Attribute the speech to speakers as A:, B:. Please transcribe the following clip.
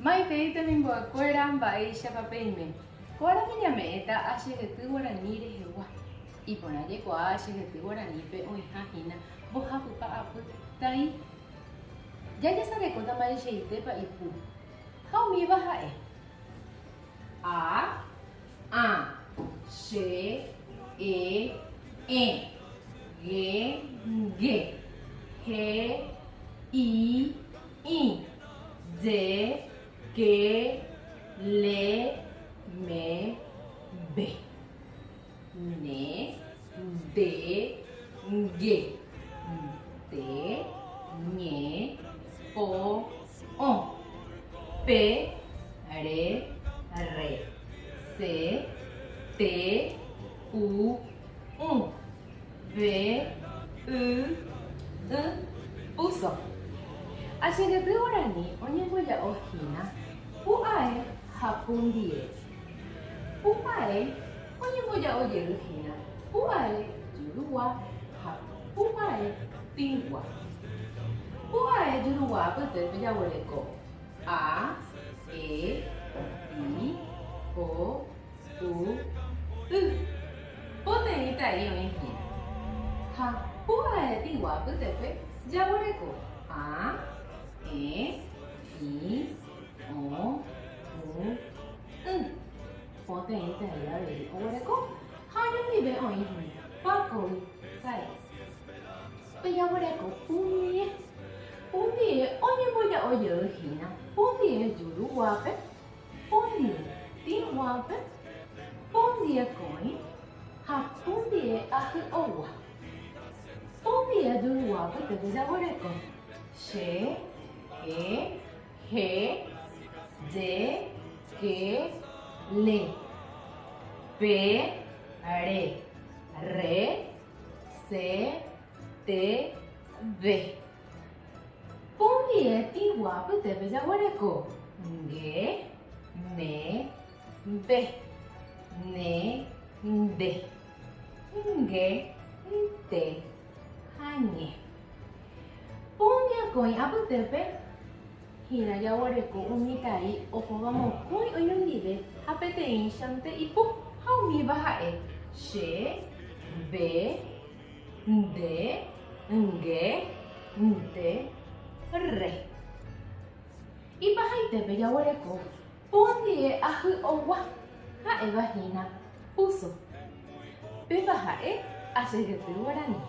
A: Maite mimboa kueran baisha papeime. Kora miñame eta achehety guarani rehegua. Iporãje kua achehety guaranipe oĩhahína mbohapypa apy tai. Jajasarekóta mba'eicheitépa ipu. Ha umíva ha'e. A, che, e, ge, he, i, de, que, le, me, be. Ne, de, ge, te, ñe, po, on. Pe, re, se, te, u, ve, uso. Achehety guarani oñembojaohína pu'ae ha pundie. Pu'ae oñembojaojeýhína pu'ae jurugua ha pu'ae tĩgua. Pu'ae jurugua pytépe jaguereko a, e, i, o, u, y. Poteĩ tai oĩhína. Ha pu'ae tĩgua pytépe jaguereko a, e, i, o, u, y. Poteĩ tai avei oguereko ha ñandive oĩhína pakói tai. Pe jaguereko pundie. Pundie oñembojaojeýhína pundie juruguápe, pundie tĩguape, pundie koĩ ha pundie ahy'ogua. Pundie juruguápe pytépe jaguereko che, he, de, que, le, pe, re, se, te, ve. Pundie tĩgua pytépe jaguereko nge, me, be, ne, nde, nge, nte, ha ñe. Pundie koĩ apytépe hína jaguereko umi tai ohóva mokõi oñondive ha peteĩchante ipu ha umíva ha'e che, be, nde, nge, nte, re. Ipahaitépe jaguereko pundie ahy'ogua ha'éva hína uso. Péva ha'e achehety guarani.